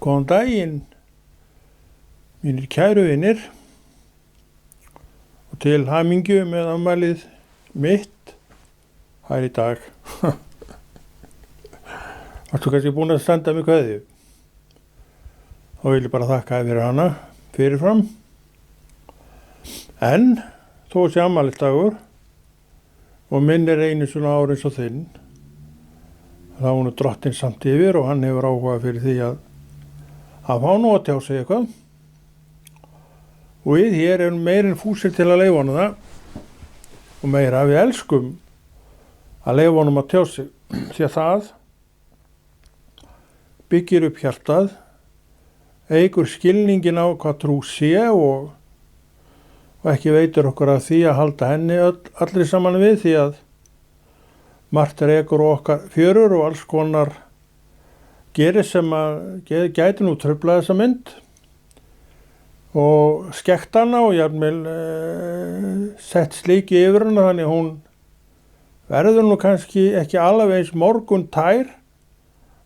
Góðan daginn, mínir kæru vinir, og til hamingju með afmælið mitt í dag. Varstu kannski búin að senda mig kveðju? Þá vil ég bara þakka þér fyrir hana fyrirfram. En þó sé afmælisdagur og minn einu svona ár eins og þinn, þá er drottinn samt yfir og hann hefur áhuga fyrir því að fá nú að tjá sig eitthvað. Og við hér erum meirinn fúsir til að leyfa honum það og meira við elskum að leyfa honum að tjá sig, því að það byggir upp hjartað, eykur skilningin á hvað trú sé og ekki veitir okkur að því að halda henni allri saman við, því að margt rekur okkar fjörur og alls konar gerir sem að gæti nú trufla þessa mynd og skekkt hana og jafnvel sett slíki yfir hana, þannig hún verður nú kannski ekki alveg eins morgun tær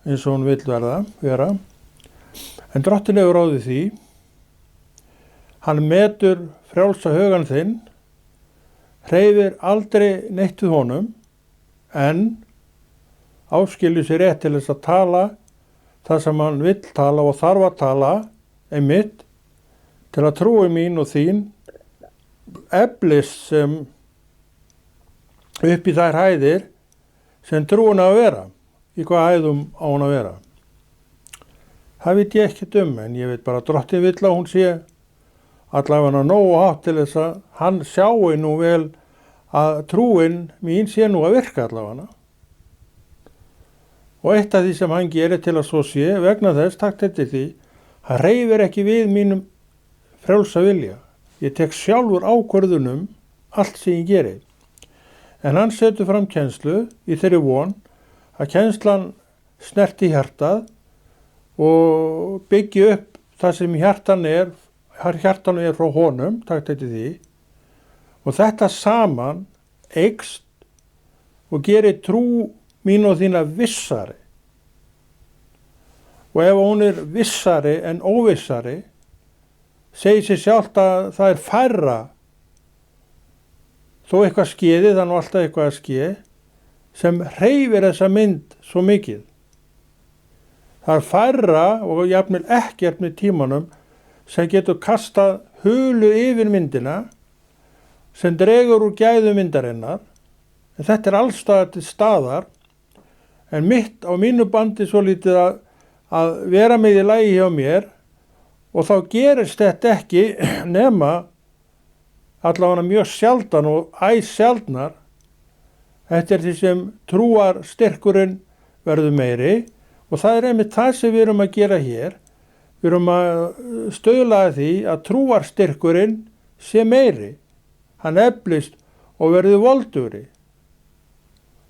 eins og hún vill vera. En drottinn hefur ráðið því. Hann metur frjálsa hugan þinn, hreyfir aldrei neitt við honum, en áskilur sér rétt til þess að tala það sem hann vill tala og þarf að tala einmitt til að trúi mín og þín eflist sem upp í þær hæðir sem trúin að vera, í hvað hæðum á hún að vera. Það veit ég ekkert en ég veit bara að drottinn vill að hún sé allavega nógu hátt til þess að hann sjái nú vel að trúin mín sé nú að virka allavega. Og eitt af því sem hann gerir til að svo sé, vegna þess, takk eftir því, hann hreyfir ekki við mínum frjálsa vilja. Ég tek sjálfur ákvörðunum allt sem ég geri. En hann setur fram kennslu í þeirri von að kennslan snerti hjartað og byggi upp það sem hjartanu er frá honum, takk eftir því. Og þetta saman eykst og gerir trú mín og þína vissari. Og ef hún er vissari en óvissari, segir sér sjálft að það er færra. Þó eitthvað skeiði, það er nú alltaf eitthvað að skeið, sem hreyfir þessa mynd svo mikið. Það er færra og jafnvel ekkert með tímanum sem getur kastað hulu yfir myndina, sem dregur úr gæðu myndarinnar, en þetta er allstaðar til staðar. En mitt á mínu bandi svo lítið að vera með í lagi hjá mér og þá gerist þetta ekki nema allavega mjög sjaldan og sjaldnar eftir því sem trúar styrkurinn verður meiri og það er einmitt það sem við erum að gera hér. Við erum að stuðla að því að trúar styrkurinn sé meiri. Hann eflist og verður voldugri.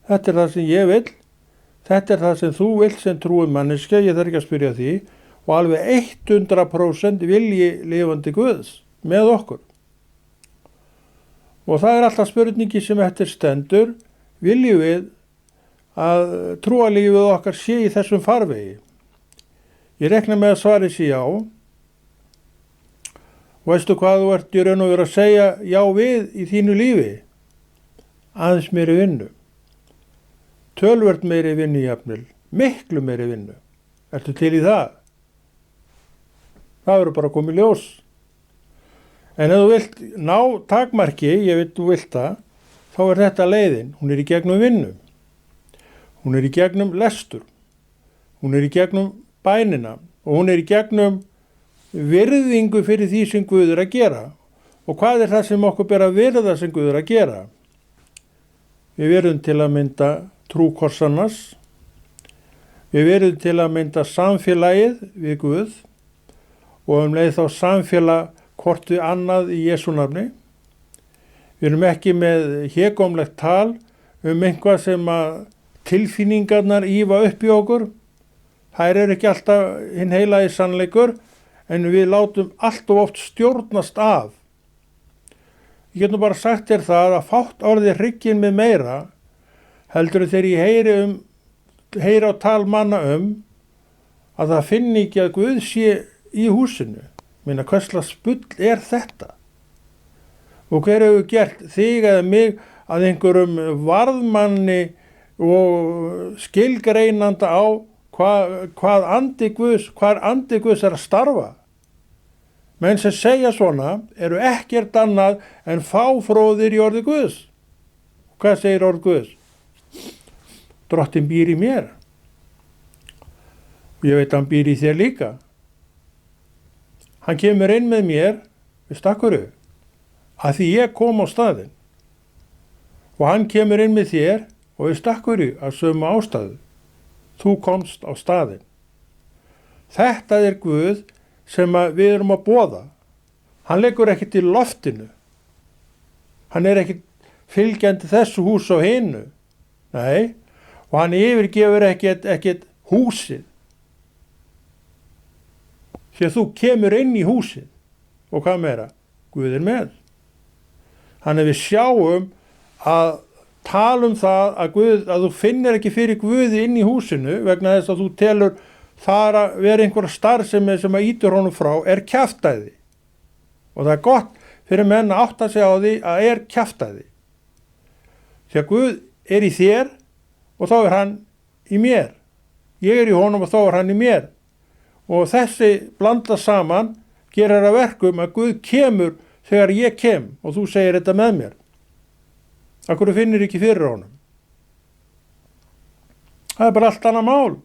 Þetta er það sem ég vil. Þetta er það sem þú vilt sem trúið manneskja, ég þarf ekki að spyrja því, og alveg 100% vilji lifandi Guðs með okkur. Og það er alltaf spurningi sem eftir stendur, viljum við að trúarlífið okkar sé í þessum farvegi? Ég rekna með að svari sé já. Og veistu hvað þú ert í raun og veru að segja já við í þínu lífi? Aðeins meiri vinnu. Tölvert meiri vinnu jafnvel, miklu meiri vinnu. Ertu til í það? Það verður bara komið ljós. En ef þú vilt ná takmarki, ég veit þú vilt það, þá er þetta leiðin. Hún er í gegnum vinnu. Hún er í gegnum lestur. Hún er í gegnum bænina og hún er í gegnum virðingu fyrir því sem Guð er að gera. Og hvað er það sem okkur ber að virða sem Guð er að gera? Við verðum til að mynda trúkorsannars. Við verðum til að mynda samfélagið við Guð og leið þá samfélag hvort við annað í Jesú nafni. Við erum ekki með hégómlegt tal einhvað sem að tilfinningarnar ýfa upp í okkur. Þær eru ekki alltaf hinn heilaði sannleikur, en við látum allt og oft stjórnast af. Ég get nú bara sagt þér það að fátt orðið hrygginn með meira heldur þegar ég heyri á tal manna að það finni ekki að Guð sé í húsinu. Minna, hverslags bull er þetta? Og hver hefur gert þig eða mig að einhverjum varðmanni og skilgreinanda á hvað andi Guðs er að starfa? Menn sem segja svona eru ekkert annað en fáfróðir í orði Guðs. Hvað segir orð Guðs? Drottinn býr í mér. Ég veit að hann býr í þér líka. Hann kemur inn með mér, veistu af hverju? Að því ég kom á staðinn. Og hann kemur inn með þér og veistu af hverju? Af sömu ástæðu. Þú komst á staðinn. Þetta er Guð sem við erum að boða. Hann leggur ekkert í loftinu. Hann er ekkert fylgjandi þessu hús á hinu. Nei, og hann yfirgefur ekkert húsið. Því að þú kemur inn í húsið. Og hvað meira? Guð er með. Þannig við sjáum að tala um það að þú finnir ekki fyrir Guði inn í húsinu vegna þess að þú telur þar að vera einhverja starfsemi sem að ýtir honum frá er kjaftæði. Og það er gott fyrir menn að átta sig á því að er kjaftæði. Því að Guð er í þér og þá er hann í mér. Ég er í honum og þá er hann í mér. Og þessi blanda saman gerir að verkum að Guð kemur þegar ég kem og þú segir þetta með mér. Af hverju finnir ekki fyrir honum? Það er bara allt annað mál.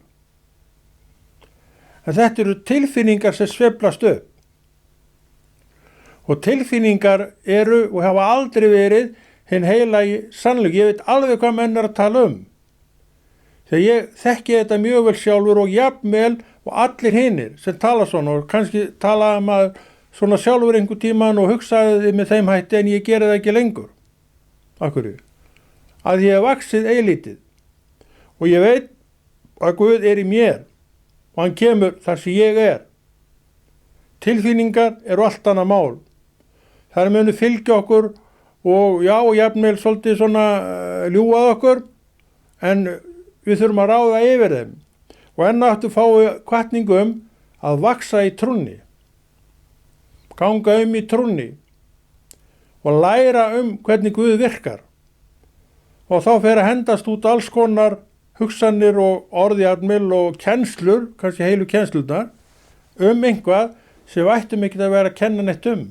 En þetta eru tilfinningar sem sveiflast upp. Og tilfinningar eru og hafa aldrei verið hinn heilagi sannleik. Ég veit alveg hvað menn er að tala um. Þegar ég þekki þetta mjög vel sjálfur og jafnvel og allir hinnir sem tala svona og kannski talaði maður svona sjálfur einhver tíman og hugsaði með þeim hætti en ég geri það ekki lengur. Af hverju? Að ég hef vaxið eilítið og ég veit að Guð er í mér. Og hann kemur þar sem ég er. Tilfinningar eru allt annað mál. Það munu fylgja okkur og jafnvel svolítið svona ljúað okkur, en við þurfum að ráða yfir þeim. Og enn áttu fái hvatningu að vaxa í trúnni. Ganga í trúnni. Og læra hvernig Guð virkar. Og þá fer að hendast út alls konar hugsanir og orðjarmil og kennslur, kannski heilu kennslunar, einhvað sem við ættum ekki að vera að kenna neitt um.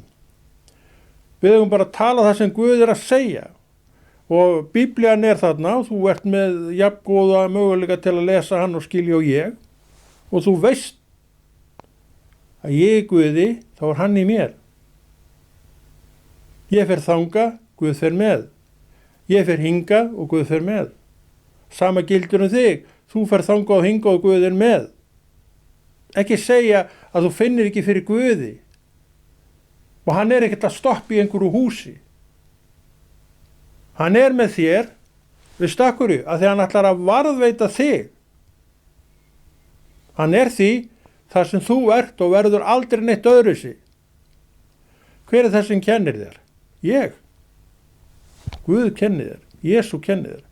Við höfum bara að tala það sem Guð er að segja. Og Biblían er þarna og þú ert með jafngóða möguleika til að lesa hann og skilja og ég. Og þú veist að ég er Guði, þá er hann í mér. Ég fer þanga, Guð fer með. Ég fer hingað og Guð fer með. Sama gildur þig, þú fer þangað og hingað og Guð er með. Ekki segja að þú finnir ekki fyrir Guði. Og hann er ekkert að stoppa í einhverju húsi. Hann er með þér, veistu af hverju? Að því hann ætlar að varðveita þig. Hann er því þar sem þú ert og verður aldrei neitt öðruvísi. Hver er það sem kennir þér? Ég. Guð kennir þér. Jesú kennir þér.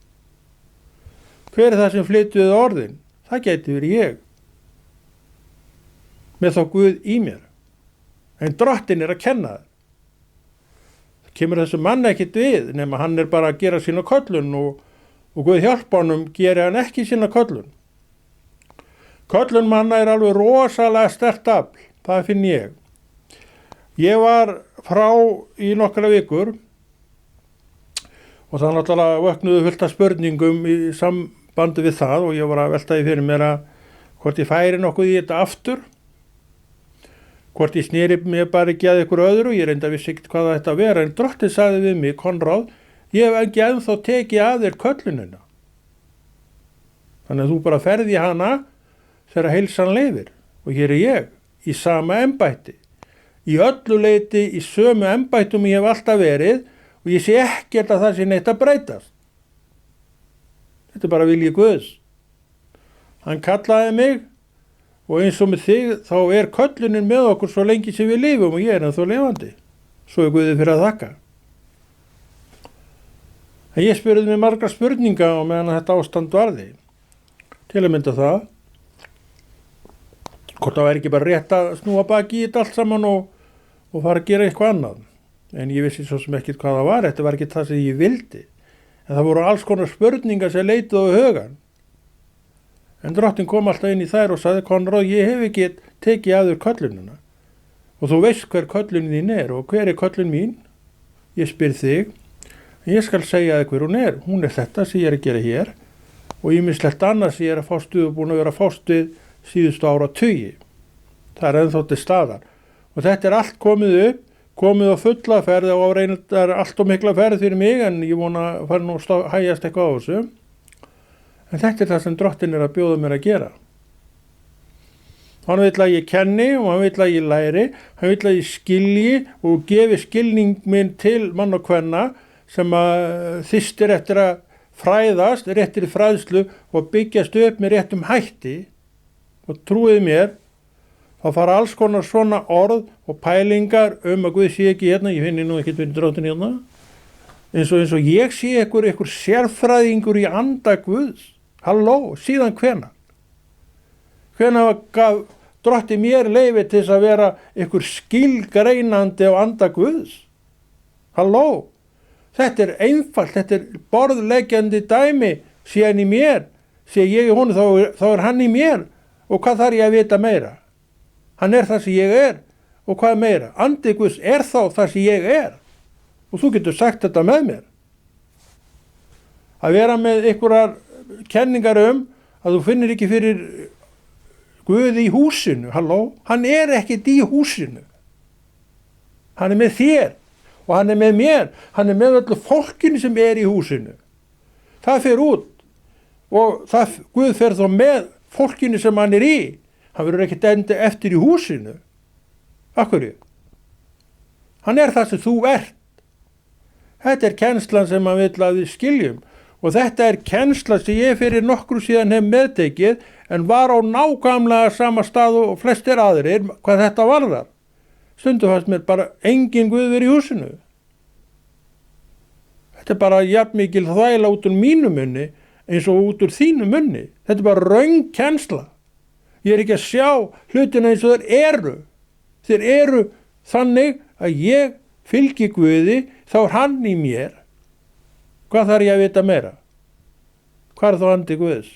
Hver er það sem flytjuð orðin? Það gæti verið ég. Með þá Guð í mér. En drottinn er að kenna það. Það kemur þessu mann ekkert við, nema hann er bara að gera sína köllun og Guð hjálpa honum geri hann ekki sína köllun. Köllun manna er alveg rosalega sterkt afl, það finn ég. Ég var frá í nokkra vikur og það náttúrulega vöknuðu fullt af spurningum í sambandi við það og ég var að velta því fyrir mér að hvort ég færi nokkuð í þetta aftur, hvort ég sneri mér bara ekki að ykkur öðru, ég reynda vissi ekkert hvað það ætti að vera, en drottinn sagði við mig, Konráð, ég hef ekki ennþá tekið að þér köllunina. Þannig að þú bara ferði hana þegar heilsan leyfir og hér er ég í sama embætti. Í öllu leyti í sömu embættum ég hef alltaf verið og ég sé ekkert að það sé neitt að breytast. Þetta er bara vilji Guðs. Hann kallaði mig og eins og með þig þá er köllunin með okkur svo lengi sem við lifum og ég er ennþá lifandi. Svo er Guði fyrir að þakka. En ég spurði mig margra spurninga og meðan þetta ástand varði. Til að mynda það Hvort það væri ekki bara rétt að snúa baki í þetta allt saman og fara að gera eitthvað annað. En ég vissi svo sem ekkert hvað það var, þetta var ekki það sem ég vildi. En það voru alls konar spurningar sem leituðu á hugan. En Drottinn kom alltaf inn í þær og sagði, Konráð, ég hef ekki tekið af þér köllunina. Og þú veist hver köllun þín er, og hver er köllun mín? Ég spyr þig, en ég skal segja þig hver hún er. Hún er þetta sem ég er að gera hér, og ýmislegt annars ég er að fást við og búin að vera að fást við síðustu áratugi. Það er ennþá til staðar. Og þetta er allt komið á fulla ferð og á reyndar allt og mikla ferð fyrir mig, en ég vona að fara nú að hægjast eitthvað á þessu. En þetta er það sem Drottinn er að bjóða mér að gera. Hann vill að ég kenni og hann vill að ég læri, hann vill að ég skilji og gefi skilning minn til mann og kvenna sem að þyrstir eftir að fræðast, réttir fræðslu og byggjast upp með réttum hætti. Og trúið mér, þá fara alls konar svona orð og pælingar að Guð sé ekki hérna, ég finni nú ekkert fyrir Drottinn hérna, eins og ég sé einhver sérfræðingur í anda Guðs. Halló, síðan hvenær? Hvenær gaf Drottinn mér leyfi til þess að vera einhver skilgreinandi á anda Guðs? Halló, þetta er einfalt, þetta er borðleggjandi dæmi, sé hann í mér, sé ég í honum, þá er hann í mér. Og hvað þarf ég að vita meira? Hann er það sem ég er, og hvað meira? Andi Guðs er þá það sem ég er. Og þú getur sagt þetta með mér. Að vera með einhverjar kenningar að þú finnir ekki fyrir Guð í húsinu. Halló, hann er ekkert í húsinu. Hann er með þér og hann er með mér. Hann er með öllu fólkinu sem er í húsinu. Það fer út og Guð fer þá með fólkinu sem hann er í. Hann verður ekkert enda eftir í húsinu. Af hverju? Hann er það sem þú ert. Þetta er kennslan sem hann vill að við skiljum. Og þetta er kennsla sem ég fyrir nokkru síðan hef meðtekið, en var á nákvæmlega sama stað og flestir aðrir hvað þetta varðar. Stundum fannst mér bara engin Guð verið í húsinu. Þetta er bara jafn mikil þvæla út úr mínu munni eins og út úr þínu munni. Þetta er bara röng kennsla. Ég er ekki að sjá hlutina eins og þeir eru. Þeir eru þannig að ég fylgi Guði, þá er hann í mér. Hvað þarf ég að vita meira? Hvað er þá andi Guðs?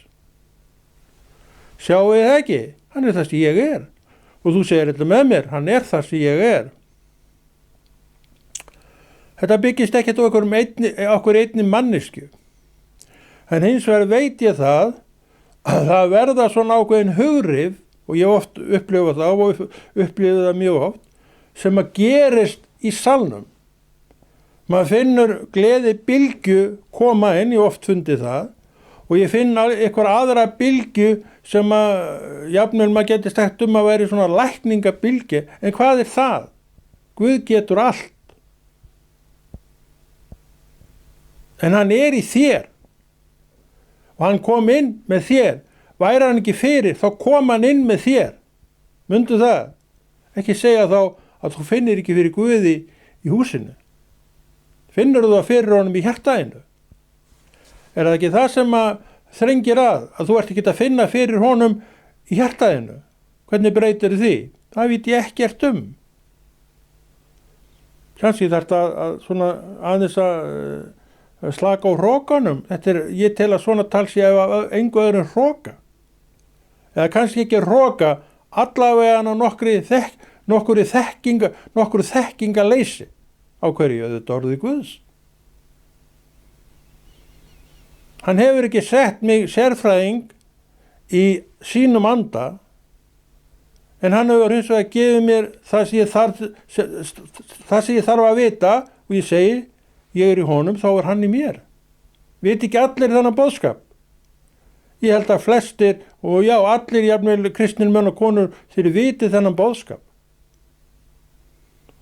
Sjáu þið ekki? Hann er það sem ég er. Og þú segir þetta með mér, hann er það sem ég er. Þetta byggist ekkert á okkur einni mannesku. En hins vegar veit ég það að það verða svona ákveðin hugrif, og ég oft upplifa það og upplifa það mjög oft, sem að gerist í salnum. Maður finnur gleði bylgju koma inn, ég oft fundi það, og ég finn eitthvað aðra bylgju sem að jafnvel maður geti sagt að veri svona lækningabylgju, en hvað er það? Guð getur allt. En hann er í þér. Og hann kom inn með þér. Væri hann ekki fyrir, þá kom hann inn með þér. Mundu það? Ekki segja þá að þú finnir ekki fyrir Guði í húsinu. Finnur þú það fyrir honum í hjartaðinu? Er það ekki það sem að þrengir að þú ert ekki að finna fyrir honum í hjartaðinu? Hvernig breytir því? Það veit ég ekkert Kannski þarf þetta svona aðeins að slaka á hrókanum. Ég tel að svona tals ég ef engu öðrum hróka. Eða kannski ekki hróka, allavega nokkru þekkingaleysi á hverju þetta orðið Guðs. Hann hefur ekki sett mig sérfræðing í sínum anda, en hann hefur hins vegar gefið mér það sem ég þarf að vita, og ég segi, ég er í honum, þá er hann í mér. Veit ekki allir þennan boðskap? Ég held að flestir, og já, allir jafnvel kristnir menn og konur, þeir viti þennan boðskap.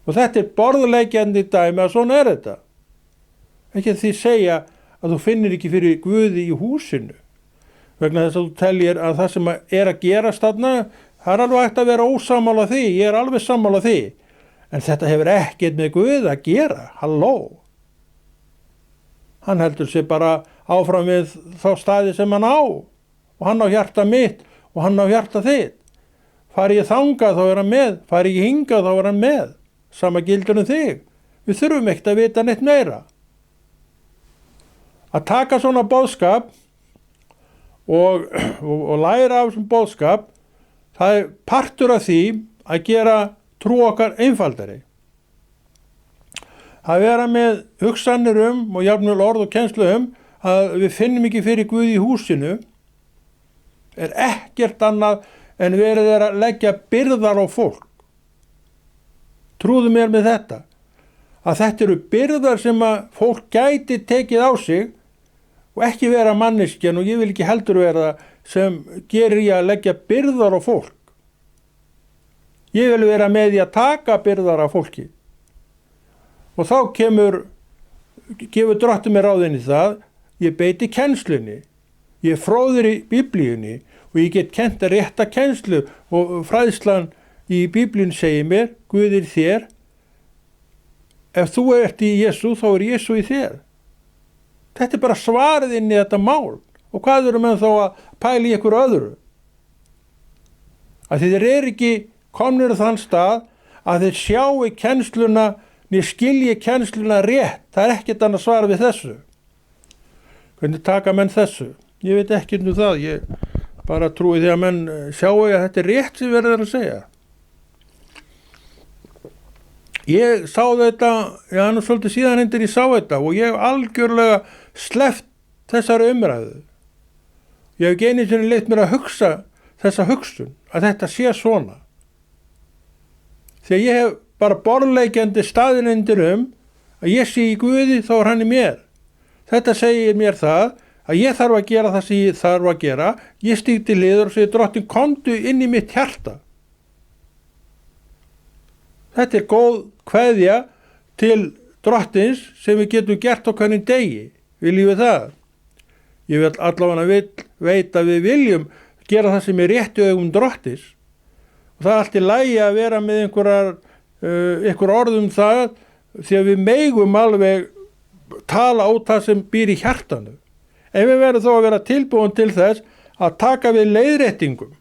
Og þetta er borðleggjandi dæmi að svona er þetta. Ekki að því segja að þú finnir ekki fyrir Guði í húsinu. Vegna þess að þú teljir að það sem er að gerast þarna, það er alveg hægt að vera ósammála því, ég er alveg sammála því. En þetta hefur ekkert með Guð að gera, halló. Hann heldur sig bara áfram við þá staði sem hann á. Og hann á hjarta mitt og hann á hjarta þitt. Fari ég þangað þá er hann með, fari ég hingað þá er hann með, sama gildur þig. Við þurfum ekkert að vita neitt meira. Að taka svona boðskap og læra af þessum boðskap, það er partur af því að gera trú okkar einfaldari. Að vera með hugsanir og jafnvel orð og kennslu að við finnum ekki fyrir Guð í húsinu er ekkert annað en verið að leggja byrðar á fólk. Trúðu mér með þetta, að þetta eru byrðar sem að fólk gæti tekið á sig og ekki vera manneskjan, og ég vil ekki heldur vera sem gerir ég að leggja byrðar á fólk. Ég vil vera með því að taka byrðar af fólki. Og þá gefur Drottinn mér ráðin í það, ég beiti kennslunni, ég fróður í Biblíunni og ég get kennt að rétta kennslu og fræðslan í Biblíun segir mér, Guð er þér, ef þú ert í Jesú þá er Jesú í þér. Þetta er bara svarið inn í þetta mál og hvað eru menn þá að pæla í ykkur öðru? Að þeir eru ekki komnir á þann stað að þeir sjáu kennsluna niður skilji kennsluna rétt. Það er ekkert annað svar við þessu. Hvernig taka menn þessu? Ég veit ekki það. Ég bara trúi því að menn sjáu að þetta er rétt sem verður að segja. Ég sá þetta, nú svolítið síðan ég sá þetta og ég hef algjörlega sleppt þessari umræðu. Ég hef ekki einu sinni leyft mér að hugsa þessa hugsun, að þetta sé svona. Þegar ég hef bara borðleikjandi staðinendir að ég sé í Guði þá er hann í mér. Þetta segir mér það að ég þarf að gera það sem ég þarf að gera. Ég stíg til hliðar og segir Drottinn, komdu inn í mitt hjarta. Þetta er góð kveðja til Drottins sem við getum gert á hvernig degi. Viljum við það? Ég vil allavega veit að við viljum gera það sem er rétt í augum Drottins. Og það er allt í lagi að vera með einhver orðum það því að við megum alveg tala út það sem býr í hjartanu. En við verðum þó að vera tilbúin til þess að taka við leiðréttingum.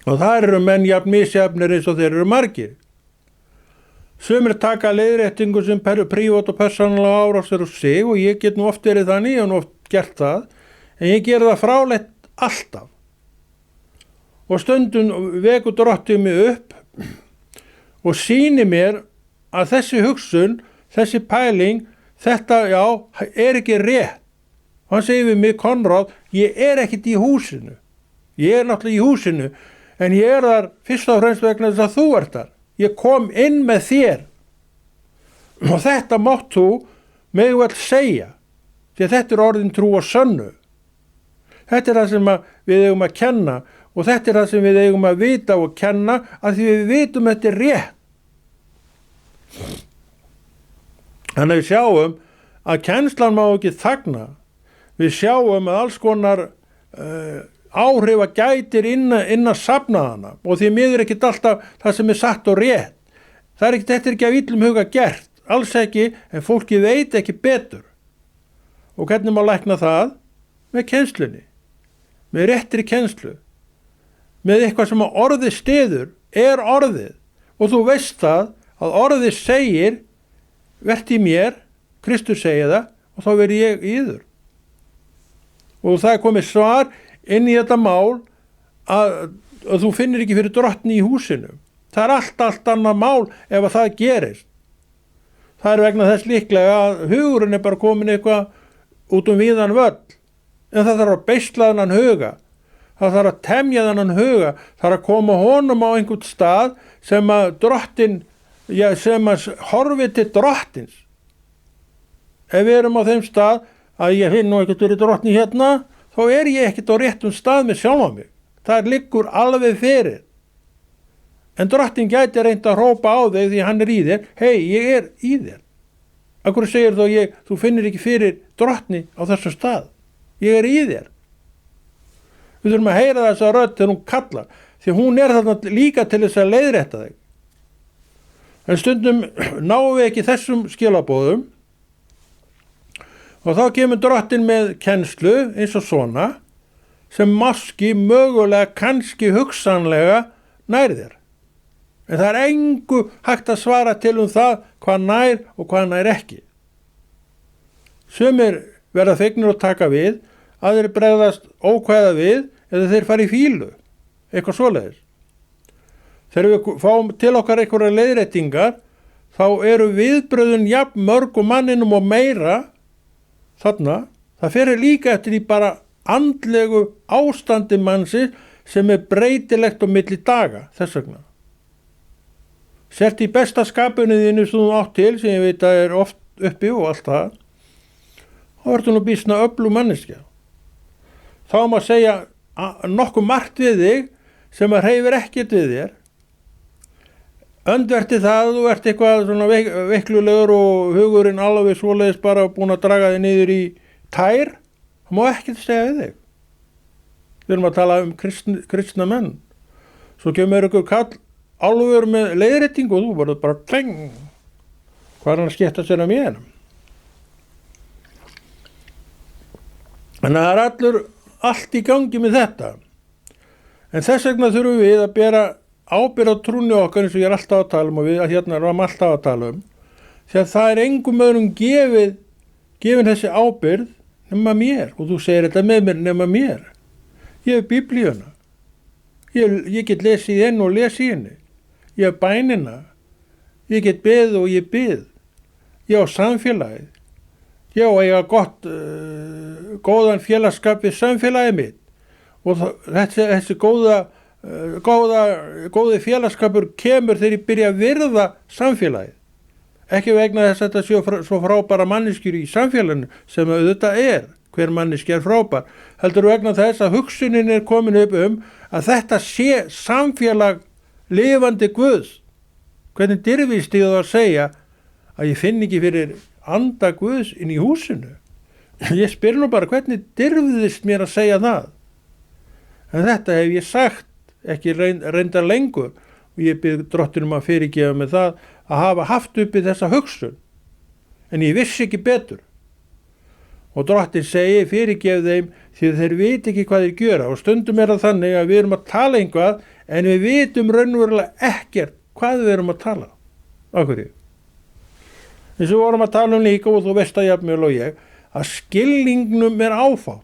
Og það eru menn jafn misjafnir eins og þeir eru margir. Sumir taka leiðréttingu sem prívat og persónulega árásir á sig og ég get nú oft verið þannig, ég hef nú oft gert það, en ég ger það frálegt alltaf. Og stundum vekur Drottinn mig upp og sýni mér að þessi hugsun, þessi pæling, þetta, er ekki rétt. Og hann segir við mig, Konráð, ég er ekkert í húsinu. Ég er náttúrulega í húsinu, en ég er þar fyrst og fremst vegna þess að þú ert þar. Ég kom inn með þér. Og þetta mátt þú megu vel segja, því að þetta er orðin trú og sönnu. Þetta er það sem við eigum að kenna og þetta er það sem við eigum að vita og kenna að því við vitum þetta er rétt. Þannig að við sjáum að kennslan má ekki þagna. Við sjáum að alls konar áhrifa gætir inn að safnaðana og því miður ekkert alltaf það sem er satt og rétt. Þetta er ekki af illum huga gert, alls ekki, en fólki veit ekki betur. Og hvernig má lækna það? Með kennslunni, með réttri kennslu, með eitthvað sem að orðið styður er orðið og þú veist það að orðið segir, vert í mér, Kristur segir það og þá verð ég í yður. Og það er komið svar inn í þetta mál að þú finnir ekki fyrir Drottni í húsinu. Það er allt annað mál ef að það gerist. Það er vegna þess líklega að hugurinn er bara komin eitthvað út víðan völl. En það þarf að beisla þennan huga. Það þarf að temja þennan huga. Það þarf að koma honum á einhvern stað sem að Drottinn, sem að horfi til Drottins. Ef við erum á þeim stað að ég finn nú ekkert verið Drottni hérna, þá er ég ekkert á réttum stað með sjálfa mig. Það liggur alveg fyrir. En Drottinn gæti reynt að hrópa á þig því hann er í þér. Hei, ég er í þér. Af hverju segir þú finnir ekki fyrir Drottni á þessum stað? Ég er í þér. Við þurfum að heyra þessa rödd þegar hún kallar, því hún er þarna líka til þess að leiðrétta þig. En stundum náum við ekki þessum skilaboðum og þá kemur Drottinn með kennslu eins og svona sem máski mögulega, kannski hugsanlega nær þér. En það engu hægt að svara til það hvað nær og hvað nær ekki. Sumir verða fegnir að taka við, aðrir bregðast ókvæða við eða þeir fara í fílu, eitthvað svoleiðis. Þegar við fáum til okkar einhverjar leiðréttingar, þá eru viðbröðin jafn mörg og manninum og meira þarna. Það fer líka eftir í bara andlegu ástandi mannsins sem breytilegt á milli daga, þess vegna. Sért í besta skapinu þínu sem þú átt til, sem ég veit að oft uppi og allt það, þá ertu nú býsna öflug manneskja. Þá má segja nokkuð margt við þig sem að hreyfir ekkert við þér. Öndverti það, þú ert eitthvað svona veiklulegur og hugurinn alveg svoleiðis bara búin að draga þig niður í tær, það má ekkert segja við þig. Við erum að tala kristna menn. Svo kemur ykkur kall alveg með leiðréttingu og þú verður bara kleng. Hvað er hann að skipta sér mér? Þannig að það er allt í gangi með þetta. En þess vegna þurfum við að bera ábyrgð á trúnni okkar, eins og ég alltaf að tala og við hérna erum alltaf að tala því að það engum öðrum gefin þessi ábyrgð nema mér, og þú segir þetta með mér nema mér. Ég hef Biblíuna, ég get lesið í henni og lesið í henni, ég hef bænina, ég get beðið og ég bið, ég á samfélagið, ég á eiga góðan félagskap við samfélagið mitt, og þessi góði félagskapur kemur þegar ég byrja að virða samfélagið. Ekki vegna þess að þetta séu svo frábæra manneskjur í samfélaginu sem auðvitað hver manneskja frábær, heldur vegna þess að hugsunin komin upp að þetta sé samfélag lifandi Guðs. Hvernig dirfist ég að segja að ég finn ekki fyrir anda Guðs inn í húsinu? Ég spyr nú bara, hvernig dirfðist mér að segja það? En þetta hef ég sagt, ekki reyndar lengur, og ég bið drottinum að fyrirgefa með það að hafa haft uppi þessa hugsun, en ég vissi ekki betur. Og drottin segi fyrirgef þeim því þeir viti ekki hvað þeir gjöra, og stundum það þannig að við erum að tala einhvað en við vitum raunverulega ekkert hvað við erum að tala. Af hverju? Eins og vorum að tala líka, og þú veist að jafnvel og ég, að skilningnum áfátt.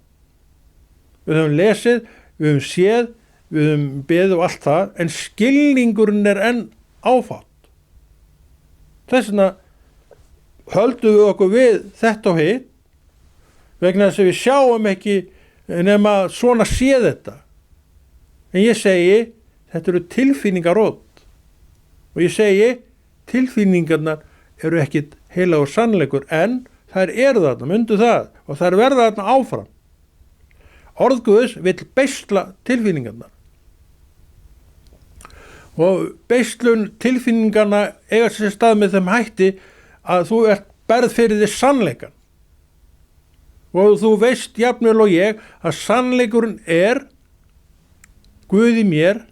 Við höfum lesið, við höfum séð, við höfum beðið og allt það, en skilningurinn enn áfátt. Þess vegna höldum við okkur við þetta og hitt, vegna þess að við sjáum ekki nema svona sé þetta. En ég segi, þetta eru tilfinningarót. Og ég segi, tilfinningarnar eru ekkit heilagur sannleikur, en þær eru þarna, mundu það, og þær verða þarna áfram. Orð Guðs vill beisla tilfinningarnar. Og beislun tilfinningarna eiga sér stað með þeim hætti að þú berð fyrir þig sannleikan. Og þú veist jafnvel og ég að sannleikurinn Guð í mér,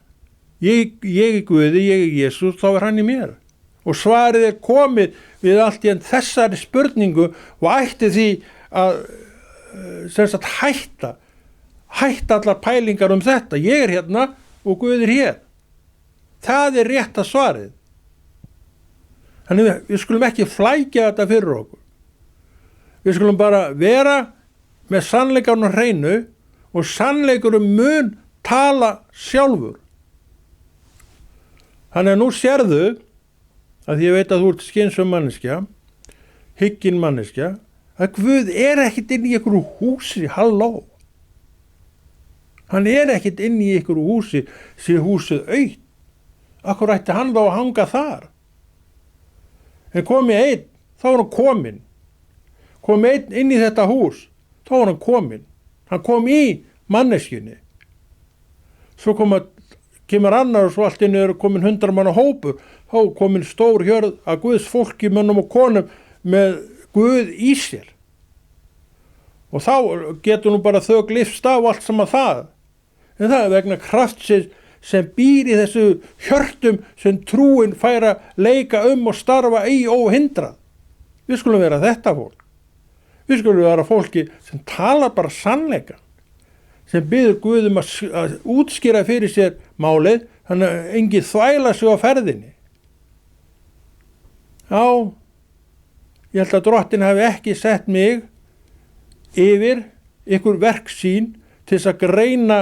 ég í Guði, ég í Jesús, þá hann í mér. Og svarið komið við allt í þessari spurningu og ætti því að hætta allar pælingar þetta. Ég hérna og Guð hér. Það rétta svarið. Þannig við skulum ekki flækja þetta fyrir okkur. Við skulum bara vera með sannleikann á hreinu og sannleikurinn mun tala sjálfur. Þannig að nú sérðu, að ég veit að þú ert skynsöm manneskja, hyggin manneskja, að Guð ekkit inn í einhverju húsi, halló. Hann ekkit inn í einhverju húsi, sé húsið autt. Akkur ætti hann þá að hanga þar? En komi einn, þá hann kominn. Kom einn inn í þetta hús, þá hann kominn. Hann kom í manneskjunni. Svo kemur annar og svo allt inni komin 100 manna hópur, þá komin stór hjörð að Guðs fólki, mönnum og konum með Guð í sér. Og þá getur nú bara þau glifst af allt saman það. En það vegna kraftsins sem býr í þessu hjörtum sem trúin fær að leika og starfa í óhindrað. Við skulum vera þetta fólk. Við skulum vera fólki sem talar bara sannleikan, sem biður Guð að útskýra fyrir sér málið, þannig að enginn þvæla sig á ferðinni. Já, ég held að Drottinn hafi ekki sett mig yfir ykkur verksýn til þess að greina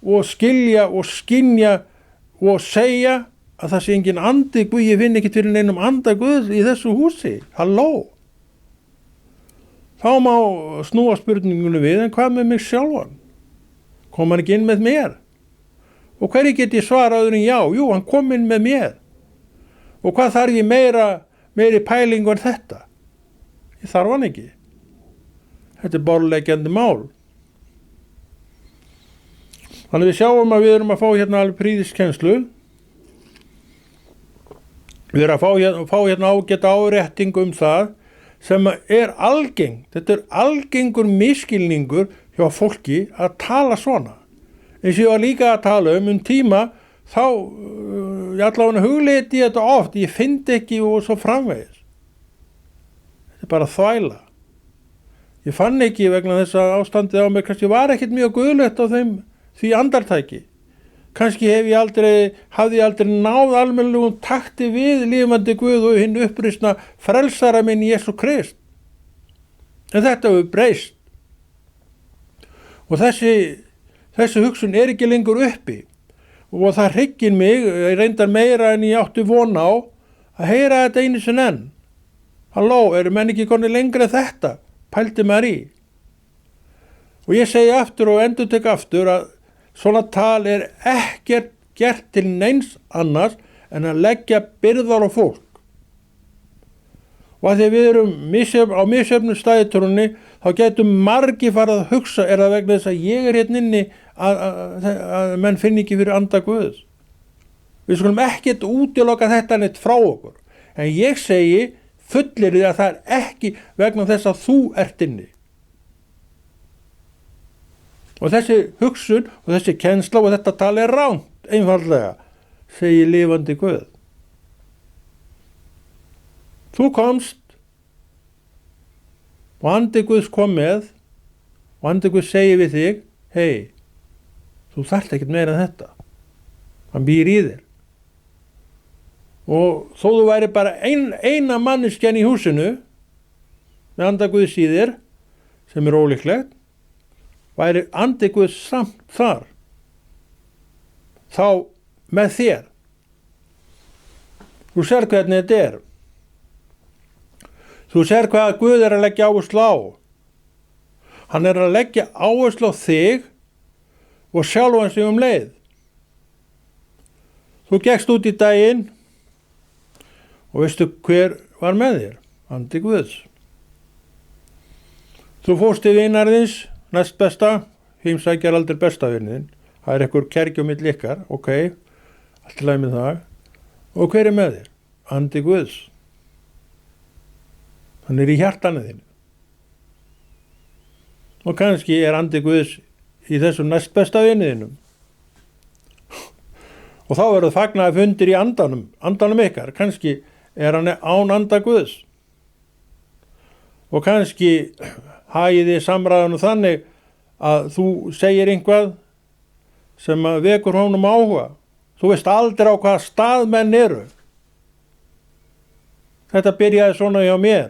og skilja og skynja og segja að það sé engin andi Guð, ég finn ekki fyrir neinum anda Guð í þessu húsi. Halló. Þá má snúa spurningunum við, en hvað með mig sjálfan? Kom hann ekki inn með mér? Og hverju get ég svaraður en já? Jú, hann kom inn með mér. Og hvað þarf ég meiri pælingu en þetta? Ég þarf hann ekki. Þetta borðleggjandi mál. Þannig við sjáum að við erum að fá hérna alveg príðiskennslu. Við erum að fá hérna ágæta áréttingu það sem er algeng. Þetta er algengur misskilningur hjá fólki að tala svona. Eins og ég var líka að tala um tíma, þá ég allavega hugleiti þetta oft, ég finn ekki og svo framvegis. Þetta er bara þvæla. Ég fann ekki vegna þess að ástandið á mig, kannski var ekkert mjög guðlegt á því andartæki. Kannski hafði ég aldrei náð almennilegum takti við lifandi Guð og hinn uppristna frelsara minn Jesú Krist. En þetta hefur breyst. Og þessi hugsun er ekki lengur uppi. Og það hryggir mig, ég reyndar meira en ég átti von á, að heyra þetta einu sinni enn. Halló, eru menn ekki konið lengra þetta? Pældi maður í. Og ég segi aftur og endurtek aftur að svona tal er ekkert gert til neins annars en að leggja byrðar á fólk. Og að því við erum á misjöfnu staðitrúnni, þá getum margir farið að hugsa, er það vegna þess að ég er hérna inni að menn finn ekki fyrir anda Guðs. Við skulum ekkert útiloka þetta neitt frá okkur. En ég segi fullyrði að það er ekki vegna þess að þú ert inni. Og þessi hugsun og þessi kennsla og þetta tala er rangt, einfaldlega, segir lifandi Guð. Þú komst og andi Guðs kom með og andi Guðs segir við þig, hei, þú þarft ekkert meira en þetta. Hann býr í þér. Og þó þú væri bara eina manneskjan í húsinu með anda Guðs í þér, sem er ólíklegt, væri andi Guðs samt þar, þá með þér. Þú sér hvernig þetta er. Þú sér hvað Guð er að leggja áherslu á. Hann er að leggja áherslu á þig og sjálfan sig leið. Þú gekkst út í daginn og veistu hver var með þér? Andi Guðs. Þú fórst til vinarðins, næst besta, heimsækjar aldrei besta vinnin. Það er einhver kergi á milli ykkar, ok, allt í lagi með það. Og hver er með þér? Andi Guðs. Hann er í hjartanu þínu. Og kannski er andi Guðs í þessum næst besta vinniðinum. Og þá verður fagnaði fundir í andanum ykkar. Kannski er hann án anda Guðs. Og kannski hagið þið samræðanum þannig að þú segir einhvað sem vekur honum áhuga. Þú veist aldrei á hvaða stað menn eru. Þetta byrjaði svona hjá mér.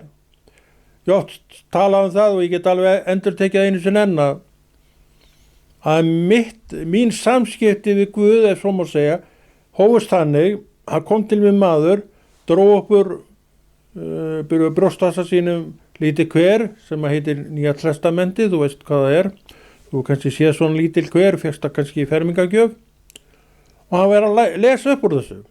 Ég oft tala það og ég get alveg endurtekið einu sinni enn að mín samskipti við Guð, ef svo má segja, hófust þannig, hann kom til mig maður, dró okkur brjóstassa sínum lítið hver sem heitir Nýja testamentið, þú veist hvað það er. Þú kannski séð svona lítil hver, fékkst það kannski í fermingagjöf og hann var að lesa upp úr þessu.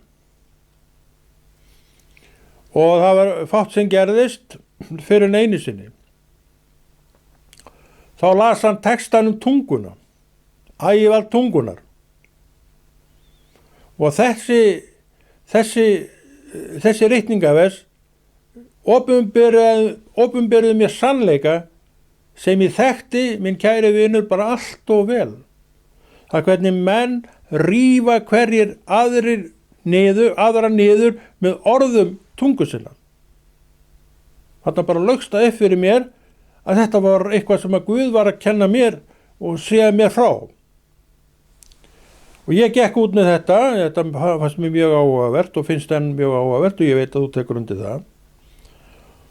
Og það var fátt sem gerðist fyrir einu sinni. Þá las hann textan tunguna, ægivald tungunar. Og þessi ritningavers opinberuðu mér sannleika sem ég þekkti, minn kæri vinur, bara allt og vel. Það hvernig menn rífa hverjir aðra niður með orðum tungu sinna. Þarna bara lögsta upp fyrir mér að þetta var eitthvað sem að Guð var að kenna mér og segja mér frá. Og ég gekk út með þetta fannst mér mjög áhugavert og finnst enn mjög áhugavert og ég veit að þú tekur undir það.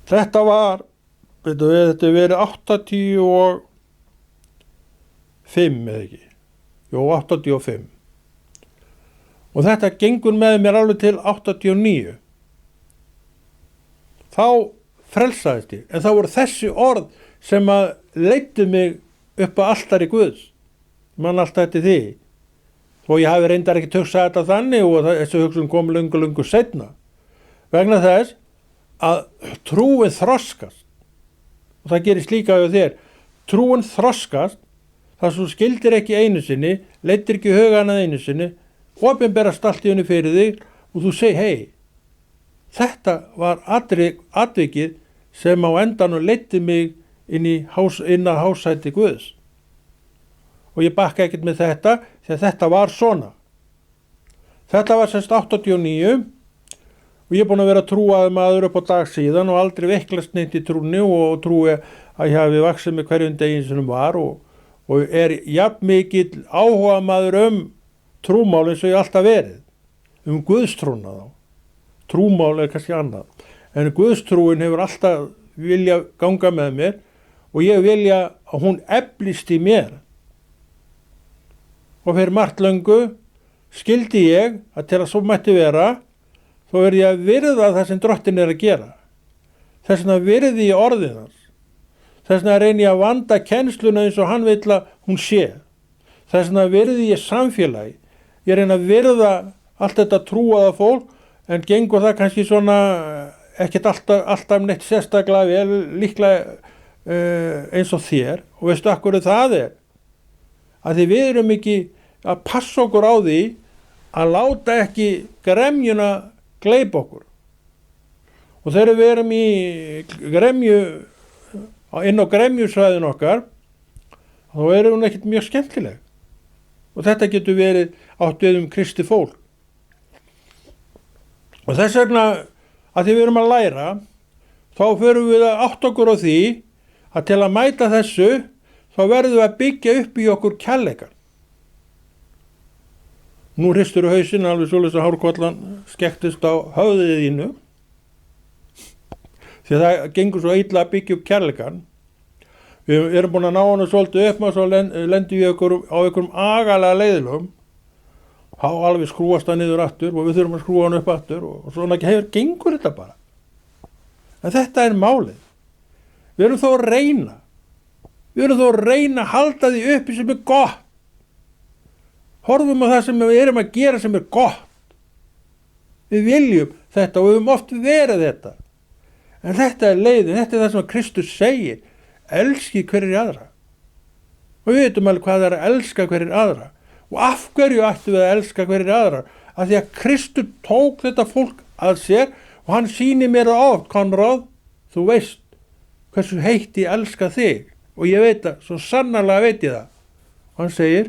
Þetta var, þetta verið 85 eða ekki, jú 85. Og þetta gengur með mér alveg til 89. Þá frelsaðist ég, en það voru þessi orð sem að leiddu mig upp á altari Guðs. Man alltaf eftir því. Og ég hafi reyndar ekki hugsað þetta þannig og þessu hugsun kom löngu seinna. Vegna þess að trúin þroskast. Og það gerist líka hjá þér. Trúin þroskast, það sem skildir ekki einu sinni, leiddir ekki hugan að einu sinni, opinberast allt í henni fyrir þig og þú segir, hei, þetta var atvikið sem á endanum leiddi mig inn að hásæti Guðs. Og ég bakka ekkert með þetta, því að þetta var svona. Þetta var semst 89 og ég er búin að vera trúaður maður upp á dag síðan og aldrei veiklast neitt í trúni og trúi að ég hafi vaxið með hverjum deginn sem var og er jafn mikill áhuga maður trúmál eins og ég alltaf verið. Guðstrúna þá. Trúmál er kannski annað. En Guðstrúin hefur alltaf vilja ganga með mér og ég vilja að hún eflist í mér. Og fyrir margt löngu skildi ég að til að svo mætti vera, þá verði ég að virða það sem Drottinn er að gera. Þess vegna virði ég orðið hans. Þess vegna reyni ég að vanda kennsluna eins og hann vill að hún sé. Þess vegna virði ég samfélagi. Ég reyni að virða allt þetta trúaða fólk, en gengur það kannski svona ekkert alltaf neitt sérstaklega vel, líklega eins og þér. Og veistu af hverju það er? Að því við erum ekki að passa okkur á því að láta ekki gremjuna gleypa okkur. Og þegar við erum í gremju, inn á gremjusvæðin okkar, þá erum hún ekkert mjög skemmtileg. Og þetta getur verið átt við kristi fólk. Og þess vegna að því við erum að læra, þá förum við að átta okkur á því að til að mæta þessu, þá verðum við að byggja upp í okkur kærleikann. Nú hristur hausinn alveg svoleiðis að hárkollan skektist á höfðið þínu. Því það gengur svo illa að byggja upp kærleikann. Við erum búin að ná hana svolítið upp og svo lendum við á einhverjum agalega leiðilum. Há alveg skrúast það niður aftur og við þurfum að skrúa hann upp aftur og svona gengur þetta bara. En þetta er málið. Við erum þó að reyna. Við erum þó að reyna að halda því uppi sem er gott. Horfum á það sem við erum að gera sem er gott. Við viljum þetta og við höfum oft verið þetta. En þetta er leiðin, þetta er það sem Kristus segir. Elski hverjir aðra. Og við veitum alveg hvað það er að elska hverjir aðra. Og af hverju ættum við að elska hverjir aðra? Af því að Kristus tók þetta fólk að sér og hann sýnir mér það oft, Konráð, þú veist hversu heitt ég elska þig. Og ég veit það, svo sannarlega veit ég það. Og hann segir,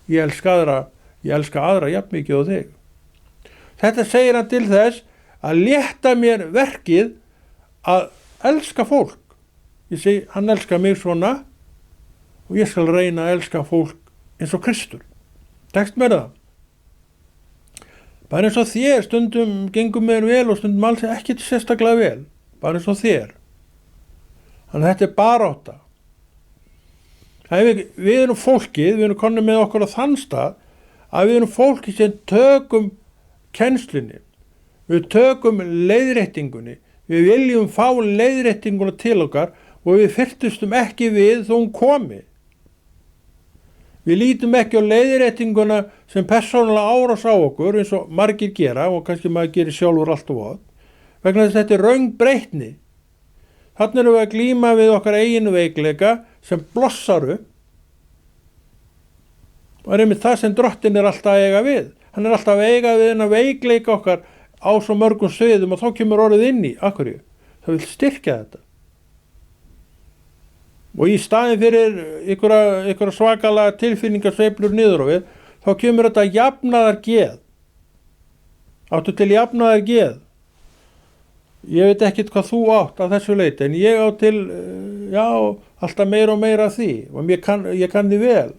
ég elska aðra jafn mikið á þig. Þetta segir hann til þess að létta mér verkið að elska fólk. Ég segi, hann elskar mig svona og ég skal reyna að elska fólk eins og Kristur. Tekst mér það. Bara eins og þér, stundum gengum mér vel og stundum alls ekki sérstaklega vel. Bara eins og þér. Þannig að þetta er barátta. Við erum fólkið, við erum konum með okkur á þann stað að við erum fólkið sem tökum kennslunni, við tökum leiðréttingunni, við viljum fá leiðréttinguna til okkar og við fyrtustum ekki við þó hún komi. Við lítum ekki á leiðréttinguna sem persónulega árás á okkur eins og margir gera og kannski maður gerir sjálfur allt og vott, vegna þess að þetta er röng breytni. Þarna erum við að glíma við okkar eigin veikleika sem blossar upp og er einmitt það sem Drottinn er alltaf að eiga við. Hann er alltaf að eiga við þennan veikleika okkar á svo mörgum sviðum og þá kemur orðið inn í. Af hverju? Það vil styrkja þetta. Og í staðin fyrir ykkur svakalega tilfinningarsveiflur niður á við, þá kemur þetta jafnaðargeð. Áttu til jafnaðargeð. Ég veit ekkert hvað þú átt á þessu leyti, en ég á til já, alltaf meira og meira af því og ég kann því vel.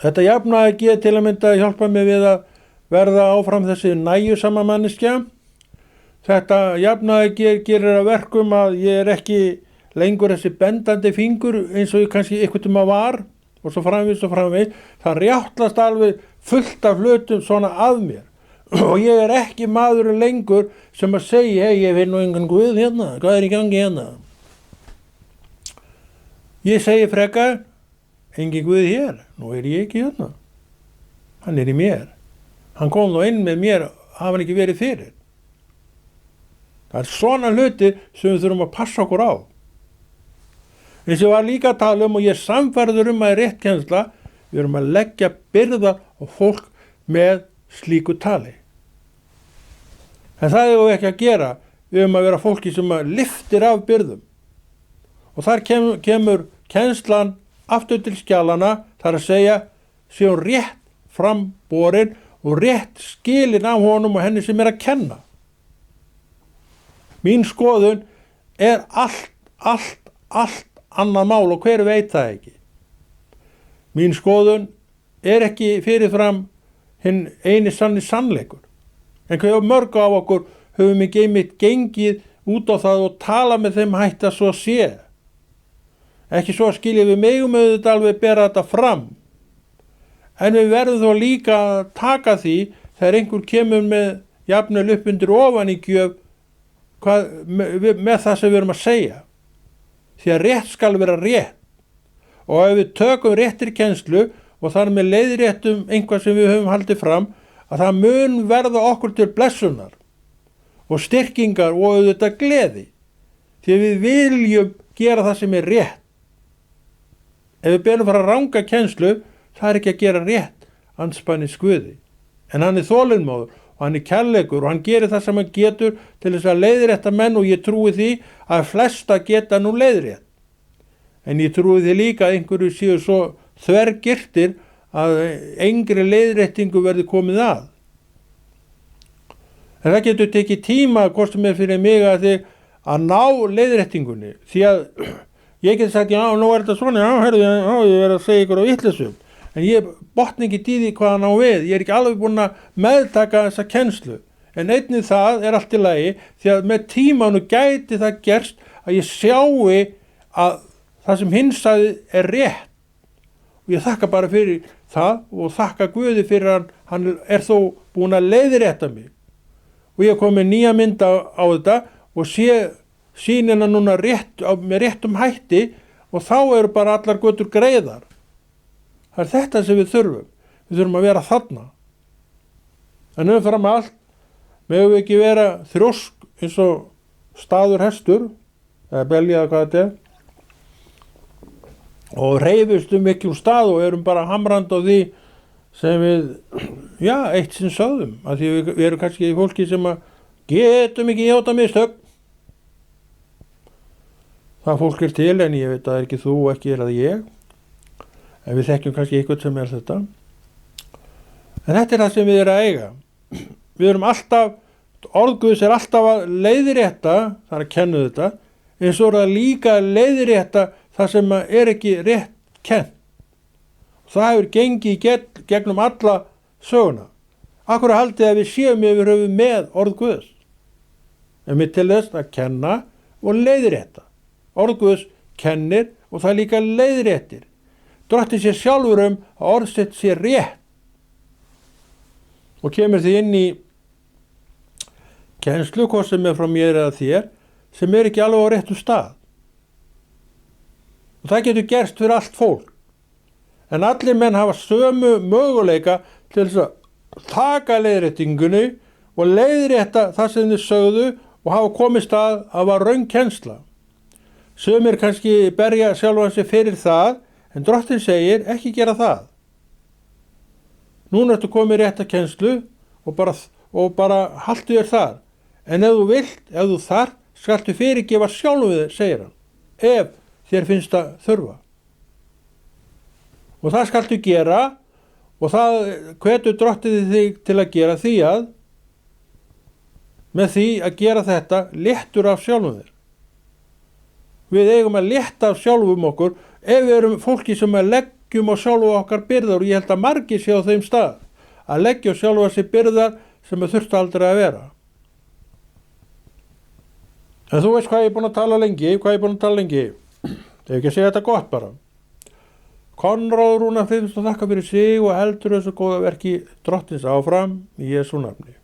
Þetta jafnaðargeð til að mynda hjálpa mér við að verða áfram þessi nægjusama manneskja. Þetta jafnaðargeð gerir að verkum að ég ekki lengur þessi bendandi fingur eins og ég kannski einhvern tíma var og svo framvegis og framvegis. Það rjáttlast alveg fullt af hlutum svona að mér. Og ég ekki maðurinn lengur sem að segja, hei, ég finn nú engan Guð hérna, hvað í gangi hérna? Ég segi frekar, engin Guð hér, nú ég ekki hérna. Hann í mér. Hann kom nú inn með mér, hafa hann ekki verið fyrir. Það svona hluti sem við þurfum að passa okkur á. Eins og var líka að tala og ég samfærður að réttkennsla, við erum að leggja byrða á fólk með slíku tali. En það við ekki að gera, við að vera fólki sem lyftir af byrðum. Og þar kemur kennslan aftur til skjalana, þar að segja, sé hún rétt framborin og rétt skilin af honum og henni sem að kenna. Mín skoðun allt annað mál og hver veit það ekki. Mín skoðun ekki fyrirfram hinn eini sanni sannleikur. En hver mörg af okkur höfum ekki einmitt gengið út á það og tala með þeim hætt að svo sé. Ekki svo að skilja við megum auðvitað alveg bera þetta fram. En við verðum þó líka að taka því þegar einhver kemur með jafnvel upp undir ofan í gjöf með það sem við erum að segja. Því að rétt skal vera rétt. Og ef við tökum réttir kennslu og þar með leiðréttum einhvað sem við höfum haldið fram, að það mun verða okkur til blessunar og styrkingar og auðvitað gleði. Því við viljum gera það sem er rétt. Ef við berum fara að ranga kennslu, það ekki að gera rétt andspænis Guði. En hann þolinmóður og hann kærleikur og hann gerir það sem hann getur til þess að leiðrétta menn og ég trúi því að flesta geta nú leiðrétt. En ég trúi því líka að einhverju séu svo þvergirtir að engri leiðréttingu verði komið að. En það getur tekið tíma hvort sem er fyrir mig að ná leiðréttingunni. Því að ég geti sagt, já, nú þetta svona, ég verð að segja ykkur á vitleysum. En ég botni ekki í því hvað hann á við. Ég ekki alveg búin að meðtaka þessa kennslu. En einnig það allt í lagi því að með tímanu gæti það gerst að ég sjái að það sem hinn sagði rétt. Og ég þakka bara fyrir það og þakka Guði fyrir hann þó búin að leiðrétta mig. Og ég kom með nýja mynd á þetta og sé sýnina núna með réttum hætti og þá eru bara allar götur greiðar. Það er þetta sem við þurfum. Við þurfum að vera þarna. En umfram allt megum við ekki vera þrjósk eins og staður hestur eða belja eða hvað þetta er og hreyfust ekki úr stað og erum bara hamrand á því sem við, eitt sinn sögðum. Af því við erum kannski fólki sem getum ekki hjáta mistök. Það fólk til en ég veit að ekki þú ekki það ég. En við þekkjum kannski eitthvað sem þetta. En þetta það sem við erum að eiga. Við erum alltaf, orðguðs alltaf að leiðrétta, það að kenna þetta, eins og það líka að leiðrétta það sem ekki rétt kennt. Það hefur gengið gegnum alla söguna. Akkur haldið að við séum yfir höfuð með orðguðs. En við til þess að kenna og leiðrétta. Orðguðs kennir og það líka leiðréttir. Drottinn sér sjálfur að orðsett sé rétt og kemur því inn í kennslu hvort sem frá mér eða þér sem ekki alveg á réttum stað. Og það getur gerst fyrir allt fólk. En allir menn hafa sömu möguleika til þess að taka leiðréttingunni og leiðrétta það sem þið sögðu og hafa komist að var röng kennsla. Sumir kannski berja sjálfan sig fyrir það. En Drottinn segir ekki gera það. Núna ertu komið rétta kennslu og bara haltu þér þar. En ef þú vilt, ef þú þarf, skaltu fyrirgefa sjálfu þér, segir hann. Ef þér finnst það þurfa. Og það skaltu gera og það hvetur Drottinn þig til að gera því að með því að gera þetta léttur af sjálfu þér. Við eigum að létta af sjálfum okkur ef við erum fólki sem að leggjum á sjálfu okkar byrðar, og ég held að margir sé á þeim stað að leggja á sjálfu sér byrðar sem að þurftu aldrei að vera. En þú veist hvað ég er búin að tala lengi, Þegar ekki að segja þetta gott bara. Konráð Rúnar Friðfinnsson þakka fyrir sig og heldur þessu góða verki Drottins áfram í Jesú nafni.